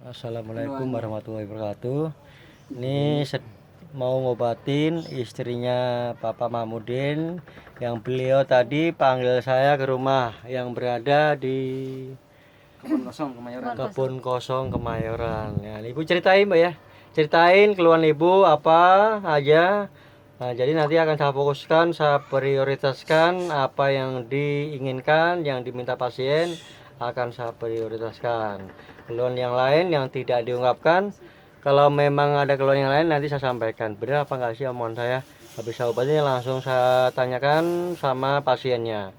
Assalamualaikum warahmatullahi wabarakatuh. Ini mau ngobatin istrinya Bapak Mahmudin yang beliau tadi panggil saya ke rumah yang berada di Kebun Kosong Kemayoran. Ya, Ibu ceritain Mbak ya. Ceritain keluhan Ibu apa aja. Nah, jadi nanti akan saya fokuskan, saya prioritaskan apa yang diinginkan, yang diminta pasien akan saya prioritaskan. Keluhan yang lain yang tidak diungkapkan, kalau memang ada keluhan yang lain nanti saya sampaikan. Benar apa enggak sih omongan saya? Habis saya obatnya langsung saya tanyakan sama pasiennya.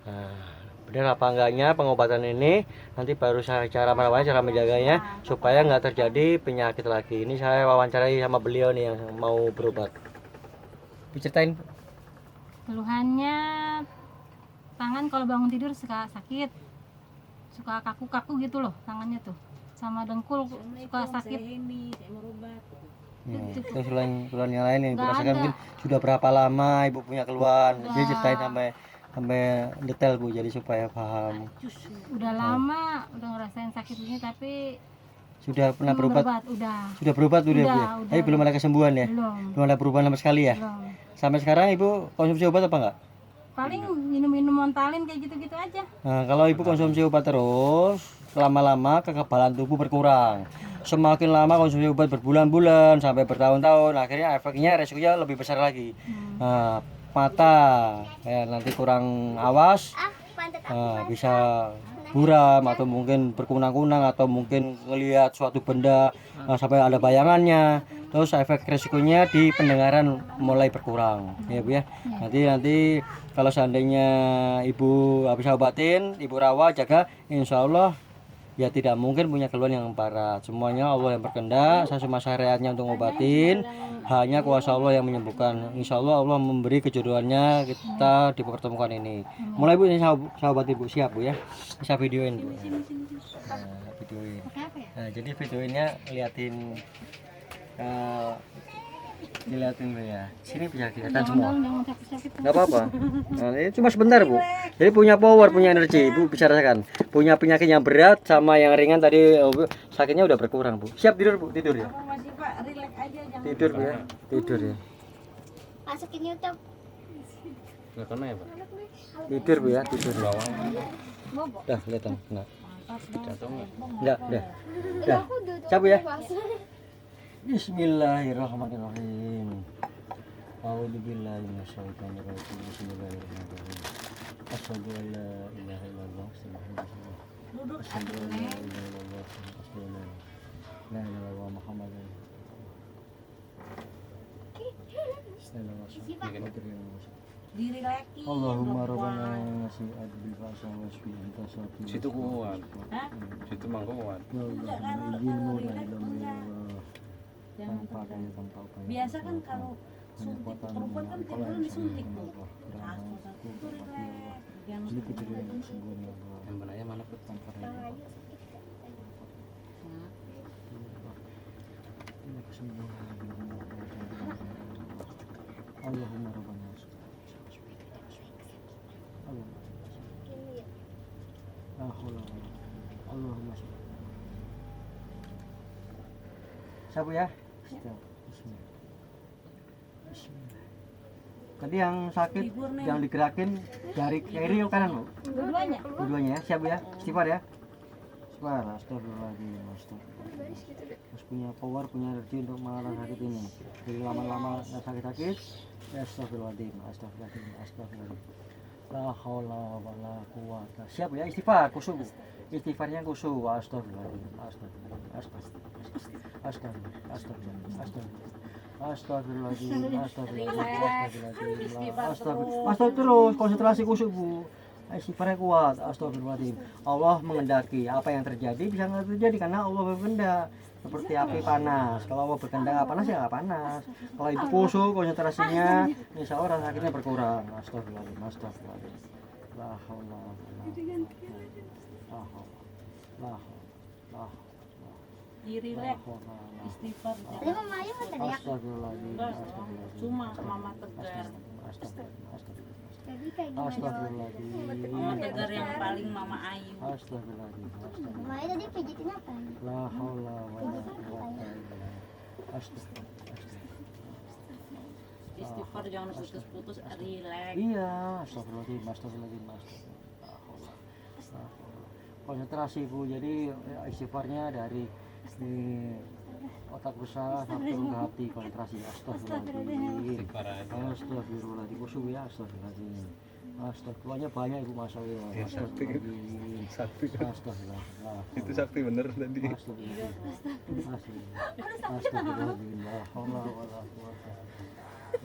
Nah, benar apa enggaknya pengobatan ini, nanti baru saya cara merawatnya, cara menjaganya supaya nggak terjadi penyakit lagi. Ini saya wawancarai sama beliau nih yang mau berobat. Ceritain. Keluhannya tangan kalau bangun tidur suka sakit, suka kaku-kaku gitu loh tangannya tuh, sama dengkul suka sakit. Terus keluhan yang lain yang Ibu rasakan mungkin sudah berapa lama Ibu punya keluhan? Jadi ceritain sampai detail Bu, jadi supaya paham. Udah lama udah ngerasain sakit ini, tapi sudah pernah berobat? Udah berobat Bu ya? Tapi belum ada kesembuhan ya? Belum ada perubahan sama sekali ya? Belum. Sampai sekarang Ibu konsumsi obat apa enggak? Paling minum-minum Montalin kayak gitu-gitu aja. Nah, kalau Ibu konsumsi obat terus, lama-lama kekebalan tubuh berkurang. Semakin lama konsumsi obat berbulan-bulan sampai bertahun-tahun, akhirnya efeknya resikonya lebih besar lagi. Nah, mata ya, nanti kurang awas, bisa buram atau mungkin berkunang-kunang atau mungkin melihat suatu benda sampai ada bayangannya. Terus efek resikonya di pendengaran mulai berkurang ya Bu ya. Nanti kalau seandainya Ibu habis obatin, Ibu rawat, jaga, insya Allah ya tidak mungkin punya keluhan yang parah. Semuanya Allah yang berkehendak. Saya cuma syariatnya untuk ngobatin, hanya kuasa Allah yang menyembuhkan. Insya Allah Allah memberi kejodohannya kita dipertemukan ini. Mulai Bu, ini saya obat Ibu, siap Bu ya. Saya videoin Bu. Nah, videoin. Nah, jadi videoinnya liatin dilihatin Bu ya. Sini bisa kelihatan semua. Nggak apa-apa. Nah, ini cuma sebentar Bu. Jadi punya power, punya energi. Ibu bisa rasakan. Punya penyakit yang berat sama yang ringan tadi sakitnya udah berkurang Bu. Siap tidur Bu, tidur ya. Tidur Bu ya, tidur ya. Masukin YouTube. Nggak kena ya Pak? Tidur Bu ya, tidur. Dah kelihatan. Nah. Enggak, udah. Dah. Siap Bu ya. Bismillahirrahmanirrahim. A'udzubillahi minasyaitonir rajim. Bismillahirrahmanirrahim. Asyhadu an la ilaha illallah wa asyhadu anna la ilaha illallah la ilaha illallah Muhammadan Diri lagi. Allahumma rabbana nasi'ad bil fasa wa shfi anta satu. Situ kuat. Situ mah kuat. Ya Allah, izin-Mu dan ya Allah. Tanpa daya, tanpa upaya. Biasa kan kalau suntik perempuan kan tiap bulan disuntik tuh. Ini kita yang sembuh ya Allah. Yang benarnya mana Pak? Tanpa daya. Ini kesembuhan. Allahumma rabbana Allahumma siap ya. Bismillah. Tadi yang sakit yang digerakin dari kiri ke kanan Bu? Dua-duanya. Dua-duanya ya. Siap ya. Istighfar ya. Istighfar. Astagfirullahaladzim. Astagfirullah. Terus punya power, punya energi untuk mengalahkan sakit ini. Jadi lama-lama sakit-sakit. Astagfirullahaladzim. Astagfirullahaladzim. Astagfirullahaladzim. La haula wala quwata. Siap ya, istighfar khusyuk Bu. Istighfarnya khusyuk. Astagfirullahaladzim. Astagfirullahaladzim. Astagfirullahaladzim. Astagfirullahaladzim. Astagfirullah terus, konsentrasi khusyuk Bu. Istighfarnya kuat. Astagfirullahaladzim. Allah mengendaki apa yang terjadi bisa nggak terjadi karena Allah berkehendak. Seperti api panas. Kalau Allah berkehendak nggak panas ya nggak panas. Kalau itu khusyuk konsentrasinya, insya Allah rasa sakitnya berkurang. Astagfirullahaladzim. Astagfirullahaladzim. La haula wala quwwata. Diri lek. Istighfar. Tadi Mama Ayu nggak teriak. Astagfirullahaladzim. Cuma Mama tegar. Astagfirullahaladzim. Jadi kayak gimana? Astagfirullahaladzim. Mama Tegar yang paling Mama Ayu. Astagfirullahaladzim. Astagfirullahaladzim. Mama tadi pijitin apa? La haula wala quwwata illa billah. Astagfirullah. Istighfar jangan putus-putus, relax. Iya, astagfirullahaladzim, astagfirullahaladzim, astagfirullah. Konsentrasi Bu, jadi istighfarnya dari otak besar sampai ke hati, konsentrasi. Astagfirullahaladzim. Istighfar aja. Astagfirullahaladzim, khusyuk ya, astagfirullahaladzim. Astagfirullahaladzim, banyak Ibu Masya Allah. Ya, sakti. Astagfirullahaladzim. Sakti. Astagfirullahaladzim. Itu sakti bener tadi. Astagfirullahaladzim. La haula wala quwwata.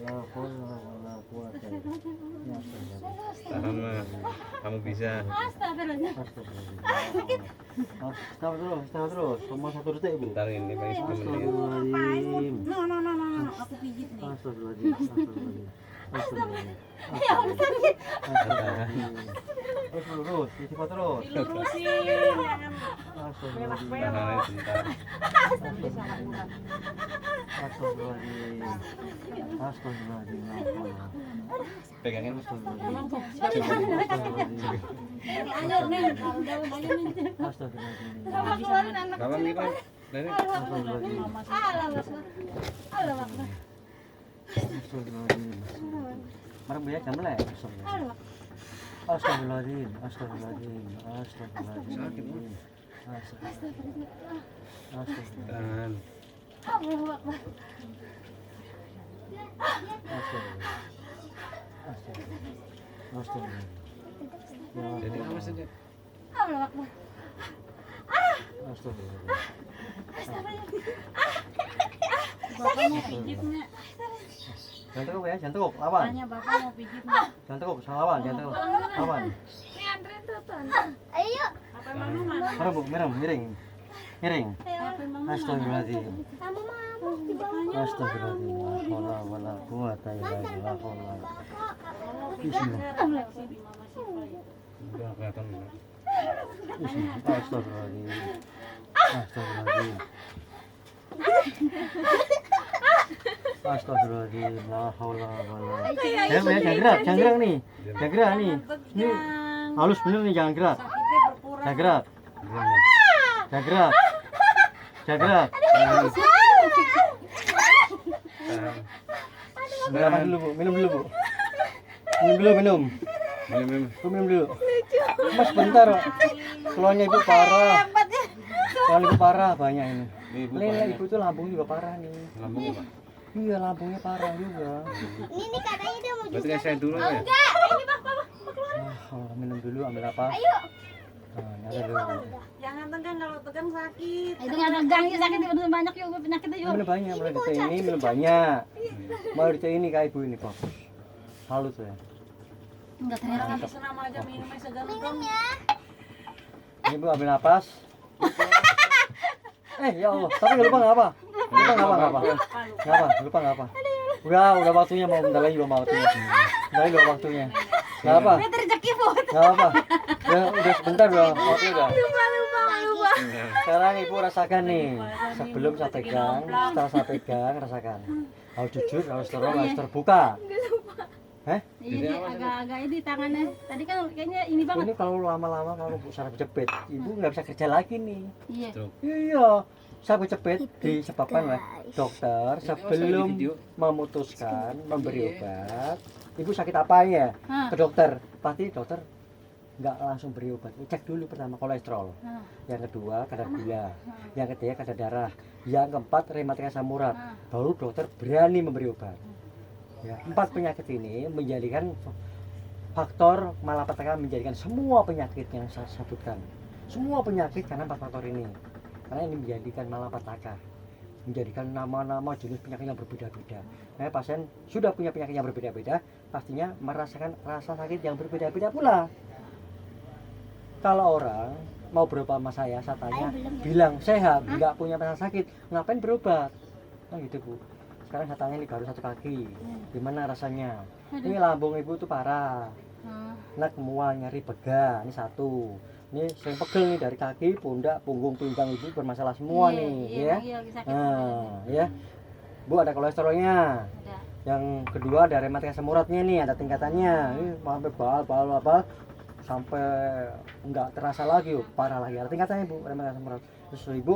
La haula wala quwwata. Ya astagfirullah. Tahan mah. Kamu bisa. Astagfirullah. Astagfirullah. Tahan terus. Cuma 1 detik Bu. Bentar ini paling 10 menit. Astagfirullahaladzim. No, aku pijit nih. Astagfirullahaladzim. Astagfirullahaladzim. Astagfirullahaladzim. Ya udah sakit. Astagfirullahaladzim. Terus, istighfar terus. Dilurusin. Astagfirullahaladzim. Tahan aja bentar. Astagfirullahaladzim. Astagfirullahaladzim. Pegangin. Astagfirullahaladzim. Ayo nih, kalau daun ayo nih. Astagfirullahaladzim. Sama keluarin anak. Kapan nih, Pak? Nenek. Astagfirullahaladzim. Allah Akbar. Allah Akbar. Astagfirullahaladzim. Marah Bu ya, jam melek. Astagfirullahaladzim. Astagfirullahaladzim. Astagfirullahaladzim. Astagfirullahaladzim. Astagfirullahaladzim. Tahan. Allah Akbar. Astagfirullahaladzim. Jadi awas aja. Allah Akbar. Astagfirullahaladzim. Bapak mau pijitnya. Jangan tekuk ya, jangan tekuk. Lawan. Tanya Bapak mau pijitnya. Jangan tekuk, salah lawan, jangan tekuk. Lawan. Ini antren tuh tuh. Ayo. Apa Mama mana? Merem Bu, merem, miring. Miring. Apa Mama? Astagfirullahaladzim. Sama Mama di bawah. Astagfirullahaladzim. La haula wala quwwata illa billah. Bismillah. Udah kelihatan. Bismillah. Astagfirullahaladzim. Astagfirullahaladzim. Astagfirullahaladzim. La haula wala. Jangan gerak, jangan gerak nih. Jangan gerak nih. Ini halus bener nih, jangan gerak. Sakitnya berkurang. Jangan gerak. Jangan gerak. Jangan gerak. Tahan. Minum dulu Bu, minum dulu Bu. Minum dulu, minum. Minum. Bu, minum dulu. Mas bentar. Keluarnya Ibu parah. Keluarnya Ibu parah banyak ini. Ibu Lele Ibu tuh lambung juga parah nih. lambungnya, Pak. Iya, lambungnya parah juga. Ini katanya dia mau Berarti kan saya dulu ya. Allah, minum dulu, ambil apa? Ayo. Nah, nyala dulu. Jangan tegang, kalau tegang sakit. Itu nggak tegang ya sakit udah banyak yuk penyakitnya yuk. Minum banyak, mulai detik ini minum banyak. Mulai detik ini kayak Ibu ini bagus. Salut ya. Enggak ternyata. Jangan senam aja minumnya segar dong. Ini Bu ambil napas. Ya Allah, tapi nggak lupa nggak apa? Lupa nggak apa? Nggak apa? Nggak apa? Lupa nggak apa? Udah waktunya, mau bentar lagi mau waktunya. Bentar lagi waktunya. Nggak apa? Ini rezeki Bu. Nggak apa? Udah sebentar udah waktunya udah. Lupa. Sekarang Ibu rasakan nih. Sebelum saya pegang, setelah saya pegang rasakan. Harus jujur, harus terang, harus terbuka. Ini agak-agak ini tangannya. Tadi kan kayaknya ini banget. Ini kalau lama-lama kalau saraf jepit, Ibu nggak bisa kerja lagi nih. Iya. Iya, saraf jepit disebabkan oleh dokter sebelum memutuskan memberi obat. Ibu sakit apa ya? Ke dokter, pasti dokter nggak langsung beri obat. Cek dulu pertama kolesterol, yang kedua kadar gula, yang ketiga kadar darah, yang keempat rematik asam urat. Baru dokter berani memberi obat. Ya, 4 penyakit ini menjadikan faktor malapetaka, menjadikan semua penyakit yang saya sebutkan. Semua penyakit karena 4 faktor ini. Karena ini menjadikan malapetaka, menjadikan nama-nama jenis penyakit yang berbeda-beda. Nah, pasien sudah punya penyakit yang berbeda-beda, pastinya merasakan rasa sakit yang berbeda-beda pula. Kalau orang mau berobat sama saya tanya, bilang sehat, nggak punya rasa sakit, ngapain berobat? Nah gitu Bu. Sekarang saya tanya nih, baru 1 kaki, gimana rasanya? Ini lambung Ibu tuh parah, nak mual, nyari bega, ini 1. Ini sering pegel nih dari kaki, pundak, punggung, pinggang Ibu bermasalah semua nih, ya. Iya, sakit. Nah, ya. Bu ada kolesterolnya. Yang kedua ada rematik asam uratnya nih, ada tingkatannya. Ini sampai bal sampai nggak terasa lagi, parah lagi. Ada tingkatannya Bu, rematik asam urat. Terus Ibu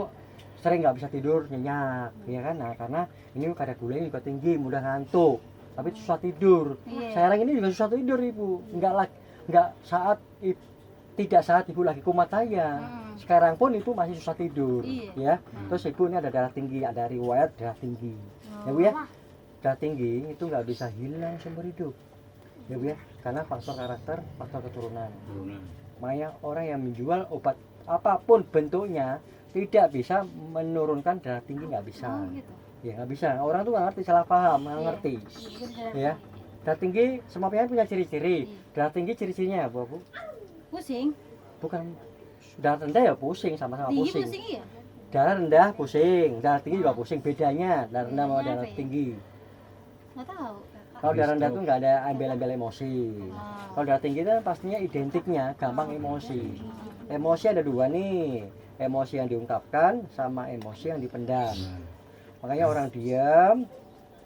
sering nggak bisa tidur, nyenyak, ya kan? Nah, karena ini kadar gulanya juga tinggi, mudah ngantuk, tapi susah tidur. Iya. Sekarang ini juga susah tidur Ibu, nggak saat tidak saat Ibu lagi kumat aja. Sekarang pun Ibu masih susah tidur, Iya. ya. Terus Ibu ini ada darah tinggi, ada riwayat darah tinggi, ya Bu ya. Darah tinggi itu nggak bisa hilang seumur hidup, ya Bu ya, karena faktor karakter, faktor keturunan. Makanya orang yang menjual obat apapun bentuknya tidak bisa menurunkan darah tinggi, nggak bisa. Oh, gitu. Ya nggak bisa. Orang tuh nggak ngerti, salah paham, nggak Iya. ngerti. Iya. Ya, darah tinggi semua penyakit punya ciri-ciri. Darah tinggi ciri-cirinya apa Bu? Pusing. Bukan darah rendah ya pusing, sama-sama Tinggi pusing. pusing iya. Darah rendah pusing, darah tinggi juga pusing. Bedanya darah rendah sama Bedanya darah apa ya? tinggi. Nggak tahu. Kalau darah rendah tuh nggak ada embel-embel emosi. Ah. Kalau darah tinggi itu pastinya identiknya gampang emosi. Emosi ada dua nih, emosi yang diungkapkan sama emosi yang dipendam. Makanya orang diam,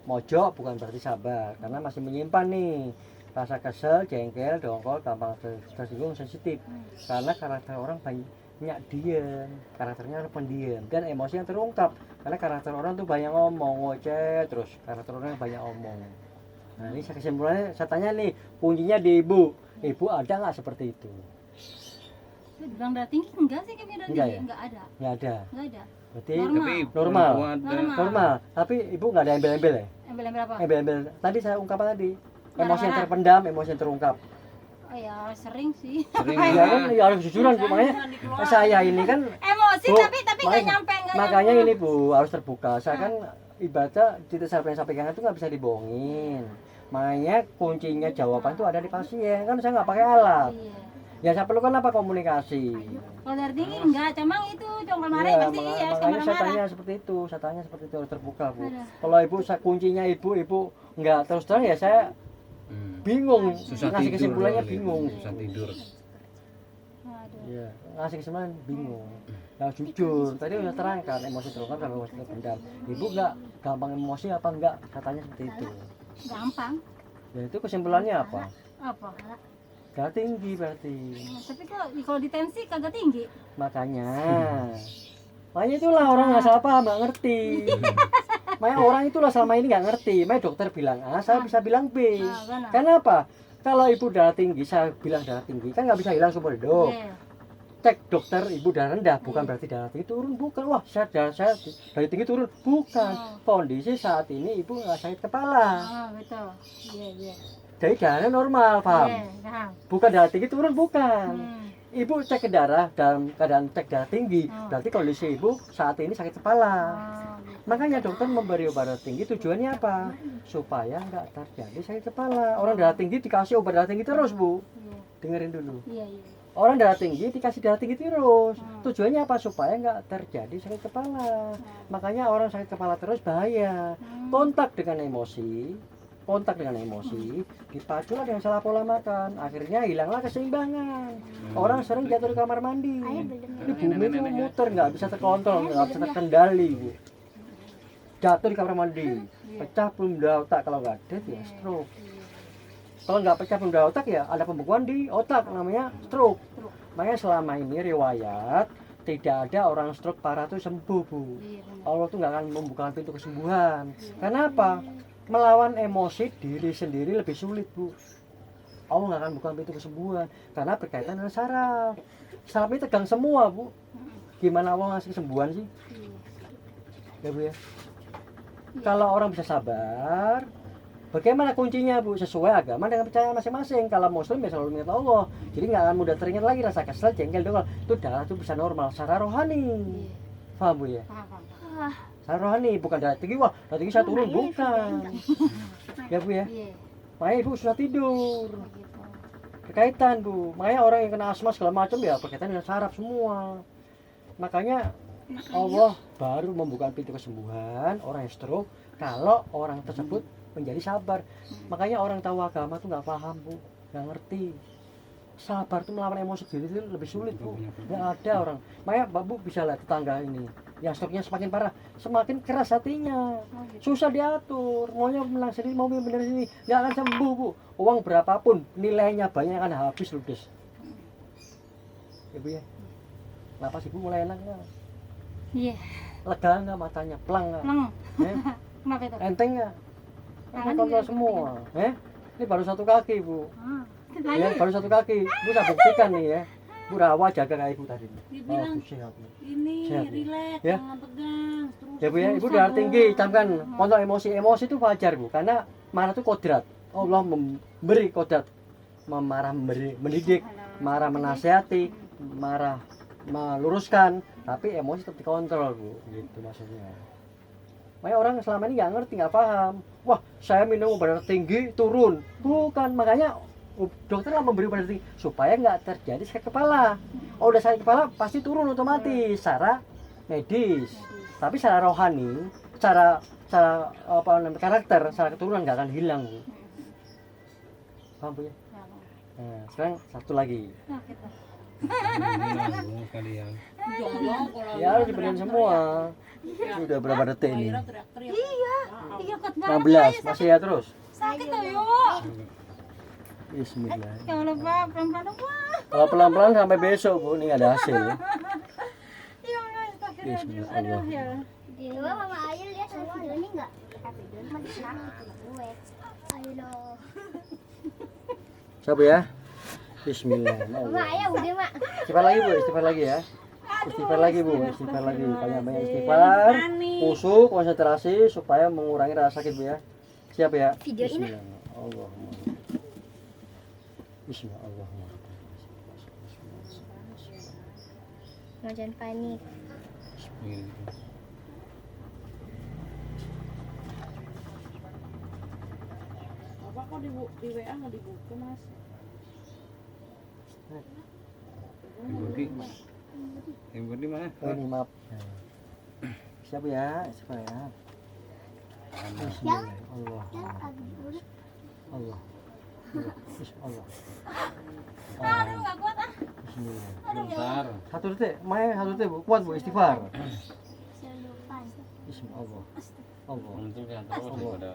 mojok bukan berarti sabar, karena masih menyimpan nih rasa kesel, jengkel, dongkol, gampang tersinggung, sensitif. Karena karakter orang banyak diam, karakternya orang pendiam, dan emosi yang terungkap. Karena karakter orang tuh banyak ngomong, ngoceh terus, karakter orang yang banyak ngomong. Nah ini kesimpulannya, saya tanya nih, kuncinya di Ibu. Ibu ada nggak seperti itu? Itu bilang darah tinggi enggak sih kayaknya darah Enggak tinggi? ya? Enggak ada. Nggak ada. Enggak ada. Berarti Normal. Normal. Normal. normal. Tapi Ibu nggak ada embel-embel ya? Embel-embel apa? Embel-embel. Tadi saya ungkapkan tadi. Emosi yang Marah-marah. terpendam, emosi yang terungkap. Oh ya sering sih. Sering Ya kan, ya harus jujuran Bu. Makanya saya ini kan Emosi Bu, tapi nggak makanya- nyampe makanya ini Bu harus terbuka. Saya kan ibaratnya titik saya yang sampaikan itu nggak bisa dibohongin. Makanya kuncinya jawaban itu ada di pasien. Kan saya nggak pakai alat. Iya. Ya saya perlukan apa, komunikasi. Kalau darah tinggi enggak, cuma itu congkol Iya, marah pasti iya, suka makanya saya marah-marah. tanya seperti itu. Saya tanya seperti itu harus terbuka Bu. Ada. Kalau Ibu kuncinya Ibu nggak terus terang ya saya bingung. Susah Ngasih tidur kesimpulannya kali. bingung. Susah tidur. Aduh. Iya, ngasih kesimpulan bingung. Nah jujur, tadi udah terangkan emosi terungkap sama emosi terpendam. Ibu nggak gampang emosi apa enggak? Katanya seperti itu. Gampang. Dan itu kesimpulannya apa? Apa? Darah tinggi berarti. Nah, tapi kalau di tensi kagak tinggi. Makanya itulah orang nggak salah paham, nggak ngerti. Makanya orang itulah selama ini nggak ngerti. Makanya dokter bilang A, saya bisa bilang B. Nah, benar. Kenapa? Kalau ibu darah tinggi, saya bilang darah tinggi, kan nggak bisa hilang seumur hidup. Iya. Cek dokter, ibu darah rendah, bukan berarti darah tinggi turun, bukan. Wah, darah saya dari tinggi turun, bukan. Kondisi saat ini ibu nggak sakit kepala, Oh, betul. Iya, iya. jadi darahnya normal, paham? Iya, paham. Bukan darah tinggi turun, bukan. Hmm. Ibu cek ke darah dalam keadaan cek darah tinggi, berarti kondisi ibu saat ini sakit kepala. Oh, gitu. Makanya dokter memberi obat darah tinggi tujuannya apa? Supaya nggak terjadi sakit kepala. Orang darah tinggi dikasih obat darah tinggi terus Bu. Iya, Dengerin dulu. iya, iya. Orang darah tinggi dikasih darah tinggi terus. Tujuannya apa? Supaya nggak terjadi sakit kepala. Makanya orang sakit kepala terus bahaya. Kontak dengan emosi, dipaculah dengan salah pola makan. Akhirnya hilanglah keseimbangan. Orang sering jatuh di kamar mandi. Ini bumi itu muter, nggak bisa terkontrol, nggak bisa terkendali Bu. Jatuh di kamar mandi, pecah pembuluh otak, kalau nggak dead ya stroke. Kalau nggak pecah pembuluh otak ya ada pembekuan di otak, namanya stroke. Makanya selama ini riwayat tidak ada orang stroke parah itu sembuh Bu. Iya, benar. Allah tuh nggak akan membuka pintu kesembuhan. Kenapa? Melawan emosi diri sendiri lebih sulit Bu. Allah nggak akan buka pintu kesembuhan karena berkaitan dengan saraf. Saraf ini tegang semua Bu. Gimana Allah ngasih kesembuhan sih? Ya Bu ya. Kalau orang bisa sabar, bagaimana kuncinya Bu? Sesuai agama dengan percayaan masing-masing. Kalau Muslim ya selalu mengingat Allah, jadi nggak akan mudah teringat lagi rasa kesel, jengkel, dongkol. Itu darah itu bisa normal secara rohani. Paham Bu ya? Paham, paham. Secara rohani, bukan darah tinggi. Wah, darah tinggi saya turun, bukan. Ya Bu ya. Iya, Makanya Ibu susah tidur. gitu. Berkaitan Bu. Makanya orang yang kena asma segala macam ya berkaitan dengan saraf semua. Makanya Allah baru membuka pintu kesembuhan orang yang stroke kalau orang tersebut menjadi sabar. Makanya orang tahu agama tuh nggak paham Bu, nggak ngerti. Sabar tuh melawan emosi diri itu lebih sulit Bu. Nggak ada orang. Makanya Bapak Bu bisa lihat tetangga ini yang stoknya semakin parah, semakin keras hatinya, susah diatur, maunya menang sendiri, mau bener sini, nggak akan sembuh bu. Uang berapapun nilainya banyak akan habis ludes. Ibu ya, napas ibu mulai enak nggak? Iya. Lega nggak matanya, pelang nggak? Pleng. Eh? Kenapa itu? Enteng nggak? Tangan Kontrol juga semua. Ini baru satu kaki bu. Ah. Ya, baru satu kaki. Bu saya buktikan nih ya. Bu Rawa jaga kayak ibu tadi. Dibilang, Bu, sehat, Bu. ini Sehat, Bu. relax, Ya. jangan tegang. Terus Ya bu ya, ibu darah tinggi, camkan kontrol emosi. Emosi itu wajar bu, karena marah itu kodrat. Allah memberi kodrat, memarah memberi mendidik, marah menasehati, marah meluruskan, tapi emosi tetap dikontrol bu, gitu maksudnya. Makanya orang selama ini nggak ngerti, nggak paham. Wah, saya minum obat darah tinggi turun, bukan. Makanya dokter lah memberi obat darah tinggi supaya nggak terjadi sakit kepala. Oh, udah sakit kepala pasti turun otomatis secara medis. Tapi secara rohani, secara apa namanya karakter, secara keturunan nggak akan hilang bu. Paham bu ya? Nah, sekarang satu lagi. Kalian. jangan kalau Ya harus diberikan semua. Sudah berapa detik ini? Akhirnya teriak-teriak. Iya kuat banget. 16 masih ya terus. Sakit tuh yuk. Bismillah. Jangan lupa pelan-pelan Pak. Kalau pelan-pelan sampai besok bu, ini ada hasil ya. Ya Allah, astagfirullahaladzim. Aduh ya. Coba Mama Ayu lihat ada video ini enggak? Masih sakit gue. Ayo loh. Siapa ya? Bismillah. Mama Ayu udah mak. Istighfar lagi bu, istighfar lagi ya. Istighfar lagi bu, istighfar lagi. Banyak-banyak istighfar. Khusyuk, konsentrasi supaya mengurangi rasa sakit bu ya. Siap ya? Video ini. Bismillah. Allahumma. Bismillah. Allahumma. Nah, jangan panik. Apa kok di WA nggak dibuka mas? Ibu di mana? Oh, ini maaf. Siap ya? Siapa ya? Bismillah. Allah. Allah. Allah. Aduh enggak kuat ah. Bismillah. Bentar. Satu detik, Maya satu detik bu, kuat bu, istighfar. Bismillah. Allah. Allah. Untuk yang terus daripada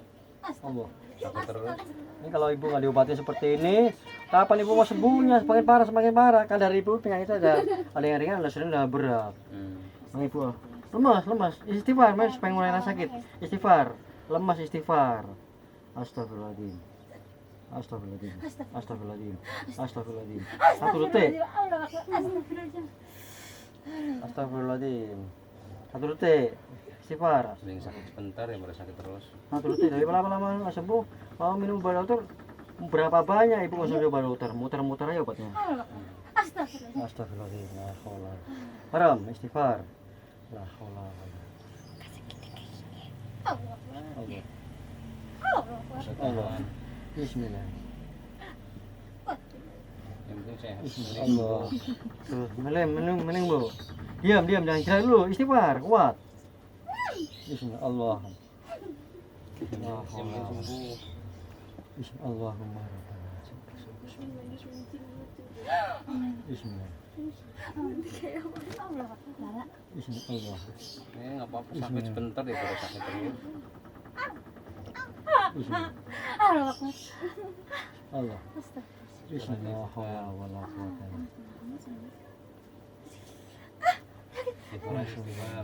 Allah. sakit terus. Ini kalau ibu nggak diobati seperti ini, kapan ibu mau sembuhnya? Semakin parah, semakin parah. Kan dari ibu penyakit ada yang ringan, ada sedang, ada berat. Nah, ibu lemas, istighfar, mas supaya mulai rasa sakit. Istighfar, lemas istighfar. Astagfirullahaladzim. Astagfirullahaladzim. Astagfirullahaladzim. Astagfirullahaladzim. Satu detik. Astagfirullahaladzim. Satu detik. Istighfar. Sering sakit sebentar ya baru sakit terus. Satu detik dari lama-lama nggak sembuh. Mau minum obat dokter berapa banyak ibu konsumsi obat dokter? Muter-muter aja obatnya. Astagfirullah. Astagfirullahaladzim. La haula. Haram istighfar. La haula. Allah. Allah. Bismillah. Yang penting sehat. Allah. Terus meneng bu. Diam jangan kira dulu. Istighfar kuat. Bismillah. Allah. La haula. Bismillah. Allahumma rabbana. Bismillah. Bismillah. Nggak apa-apa sakit sebentar ya baru sakit terus. Bismillah. Allah. Allah. Bismillah. La wala quwwata illa Istighfar. billah.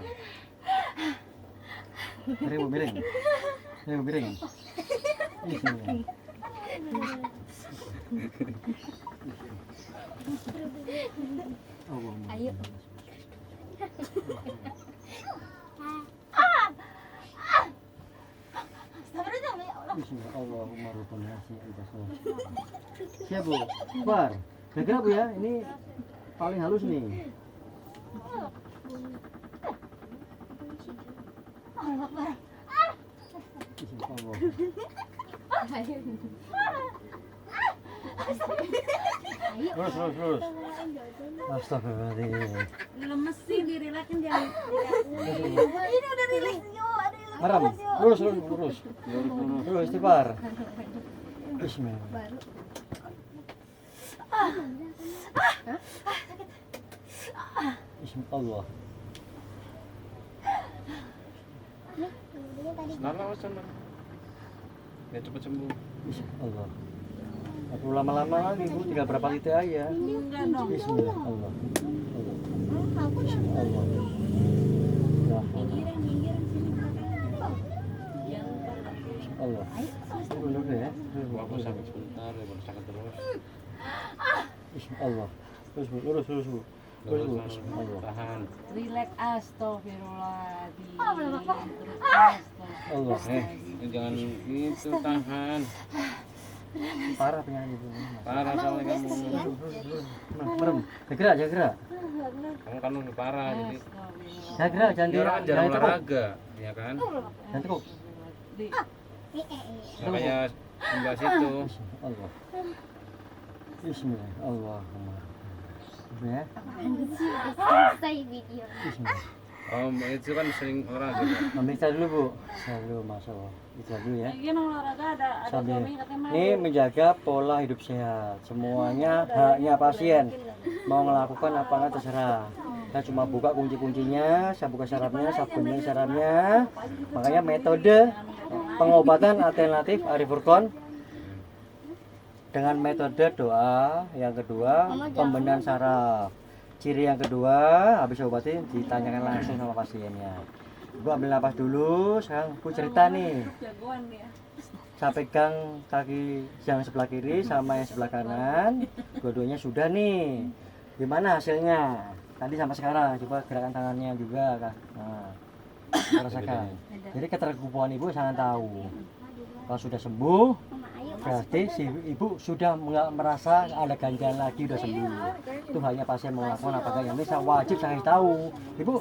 Miring. Bismillah. Allahumma. Ayo. Bismillah. Allahumma rabbana siap bu. Bar. Kira-kira bu ya, ini paling halus nih. Bismillah. Terus. Astagfirullahaladzim. Lemes sih, direlakin jangan. Ini udah rilis yuk. Ada yang Haram. Lurus. Terus istighfar. Bismillah. Bismillah. Lama sama. Ya cepet sembuh. Insya Allah. Aku lama-lama lagi Bu, tinggal berapa titik aja. Enggak dong. Bismillah. Allah. Allah. Ya Allah. Dulu ya. Aku sakit sebentar ya baru sakit terus. Allah. Terus Bu, lurus Bu. Terus Bu. Allah. Tahan. Relax, astagfirullahaladzim. Allah. Jangan gitu, tahan. Parah penyakit itu. Parah soalnya kamu. Nah, merem. Gerak, gerak. Kamu kan lebih parah jadi. Gerak, jangan Dia orang kan jarang tekuk. olahraga, ya kan? Jangan tekuk. Makanya sebelah situ. Allah. Bismillah. Allah. Ya. Selesai video. Bismillah. Itu kan sering olahraga. Ambil saya dulu Bu. Saya dulu masuk. Itu dulu ya. Iya olahraga ada Sambil suaminya katanya mau. ini menjaga pola hidup sehat. Semuanya haknya pasien. Mau melakukan apa enggak terserah. Saya cuma buka kunci-kuncinya, saya buka syaratnya, saya benarin syaratnya. Makanya metode pengobatan alternatif Arif Furqon dengan metode doa, yang kedua pembenahan saraf. Ciri yang kedua, habis obatin ditanyakan langsung sama pasiennya. Ibu ambil napas dulu, sekarang Bu cerita nih. Jagoan dia. Saya pegang kaki yang sebelah kiri sama yang sebelah kanan, dua-duanya sudah nih. Gimana hasilnya? Tadi sampai sekarang, coba gerakan tangannya juga, Kak. Nah, rasakan. Jadi keterkupuan ibu sangat tahu. Kalau sudah sembuh, berarti si ibu sudah nggak merasa ada ganjalan lagi, udah sembuh. Itu hanya pasien mau melakukan apakah yang bisa wajib saya tahu. Ibu,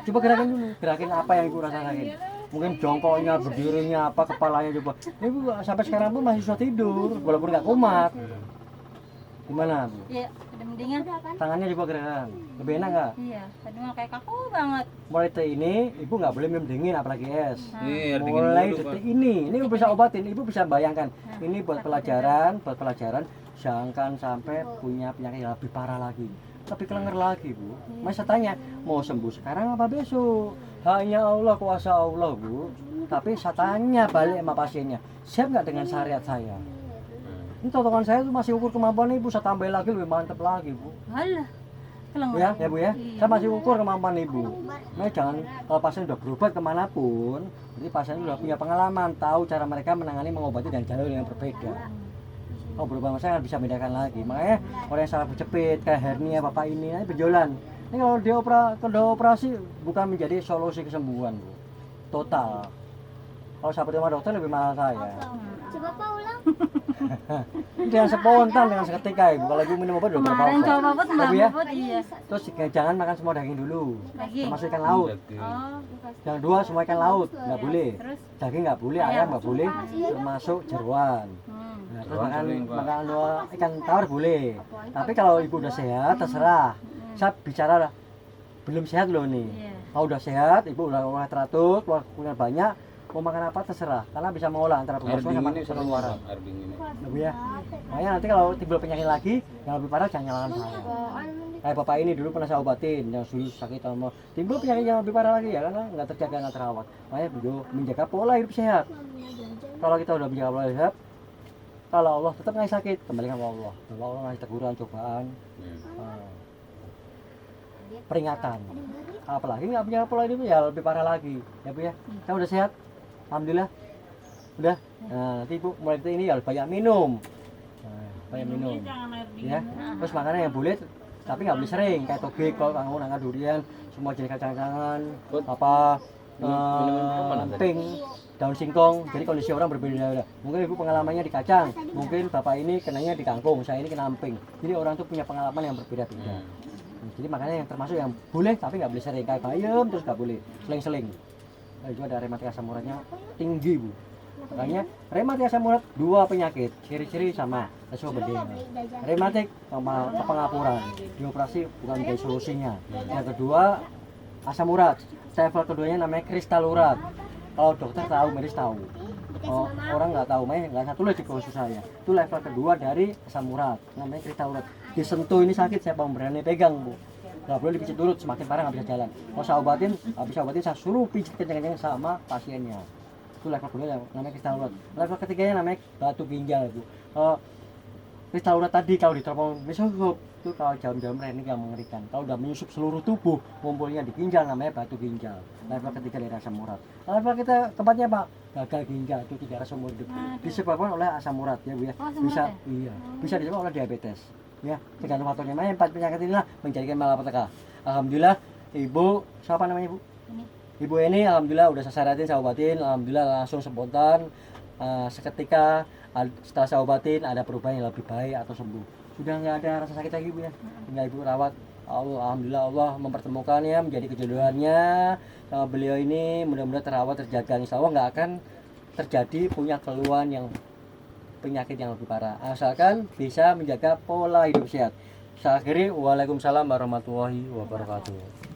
coba gerakin dulu, gerakin apa yang ibu rasakan. Mungkin jongkoknya, berdirinya, apa kepalanya coba. Ibu sampai sekarang pun masih susah tidur, walaupun nggak kumat. Gimana Bu? Iya, udah mendingan. Tangannya coba gerakan, lebih enak nggak? Iya, tadi mah kayak kaku banget. Mulai detik ini ibu nggak boleh minum dingin apalagi es. Nih, air dingin Mulai dulu, Pak. detik ini ibu bisa obatin, ibu bisa bayangkan. Ini buat pelajaran, jangan sampai punya penyakit yang lebih parah lagi, lebih kelenger lagi Bu. Mas saya tanya, mau sembuh sekarang apa besok? Hanya Allah, kuasa Allah Bu. Tapi saya tanya balik sama pasiennya, siap nggak dengan syariat saya? Ini totokan saya tuh masih ukur kemampuan ibu, saya tambah lagi lebih mantep lagi Bu. Halah. Keleng. Ya Bu ya, Iya. saya masih ukur kemampuan ibu. Nah jangan, kalau pasien udah berobat kemanapun, jadi pasien udah punya pengalaman, tahu cara mereka menangani mengobati dan jalur yang berbeda. Oh berubah saya bisa bedakan lagi. Makanya orang yang salah berjepit kayak hernia bapak ini berjalan. Ini kalau operasi bukan menjadi solusi kesembuhan Bu. Total. Kalau sahabat sama dokter lebih mahal saya. Coba Pak ulang. Jangan spontan dengan seketika ibu. Kalau ibu minum obat udah berapa Kemarin obat. coba buat Tapi ya, iya. terus jangan makan semua daging dulu. Daging. Termasuk ikan laut. Oh, Yang kedua semua ikan laut nggak boleh. terus Daging nggak boleh, ayam nggak boleh, termasuk jeroan. Nah, terus makan dua ikan tawar boleh. Tapi kalau ibu udah sehat terserah. Saya bicara belum sehat loh nih. Iya. Kalau udah sehat, ibu udah teratur, keluar banyak, mau makan apa terserah. Karena bisa mengolah antara Air pengasuhan sama dingin ini pengeluaran. air dingin. Ibu ya. Makanya nanti kalau timbul penyakit lagi yang lebih parah jangan nyalakan saya. Kayak bapak ini dulu pernah saya obatin yang dulu sakit sama timbul penyakit yang lebih parah lagi ya karena nggak terjaga nggak terawat. Makanya beliau menjaga pola hidup sehat. Kalau kita udah menjaga pola hidup sehat, kalau Allah tetap nggak sakit kembalikan ke Allah. Kalau Allah ngasih teguran, cobaan, peringatan. Apalagi nggak punya pola hidup ya lebih parah lagi. Ya Bu ya. Kita udah sehat, alhamdulillah. Udah. Nah, nanti Ibu mulai detik ini ya banyak minum. Nah, banyak minum. Jangan air dingin. Ya. Terus makanan yang boleh tapi nggak boleh sering kayak toge, kol, kangkung, nangka, durian, semua jenis kacang-kacangan, apa pink, daun singkong. Jadi kondisi orang berbeda-beda. Mungkin ibu pengalamannya di kacang, mungkin bapak ini kenanya di kangkung, saya ini kena emping. Jadi orang tuh punya pengalaman yang berbeda-beda. Jadi makanya yang termasuk yang boleh tapi nggak boleh sering kayak bayam terus nggak boleh seling-seling. Nah, itu ada rematik asam uratnya tinggi Bu. Makanya rematik asam urat dua penyakit, ciri-ciri sama, semua berbeda. Rematik sama pengapuran, dioperasi bukan menjadi solusinya. Yang kedua asam urat, level keduanya namanya kristal urat. Kalau dokter tahu, medis tahu. Oh, orang nggak tahu, makanya nggak satu lagi khusus saya. Itu level kedua dari asam urat, namanya kristal urat. Disentuh ini sakit, saya mau berani pegang Bu. Nggak boleh dipijit urut, semakin parah nggak bisa jalan. Mau saya obatin, habis obatin saya suruh pijit kencang-kencang sama pasiennya. Itu level kedua yang namanya kristal urat. Level ketiganya namanya batu ginjal itu. Kristal urat tadi kalau diteropong menyusup itu kalau jarum-jarum ini yang mengerikan. Kalau udah menyusup seluruh tubuh, ngumpulnya di ginjal namanya batu ginjal. Level ketiga dari asam urat. Level kita tempatnya Pak, gagal ginjal itu tidak asam urat. Disebabkan oleh asam urat ya Bu ya. Oh, asam Bisa urat iya, bisa disebabkan oleh diabetes. Ya, tergantung faktornya. Makanya 4 penyakit inilah menjadikan malapetaka. Alhamdulillah Ibu, siapa namanya Ibu? Ini. Ibu ini alhamdulillah udah saya syaratin, saya obatin, alhamdulillah langsung spontan seketika setelah saya obatin ada perubahan yang lebih baik atau sembuh. Sudah nggak ada rasa sakit lagi Bu ya. Tinggal Ibu rawat. Alhamdulillah Allah mempertemukannya menjadi kejodohannya sama beliau ini, mudah-mudahan terawat terjaga, insya Allah nggak akan terjadi punya keluhan yang penyakit yang lebih parah asalkan bisa menjaga pola hidup sehat. Saya akhiri, waalaikumsalam warahmatullahi wabarakatuh.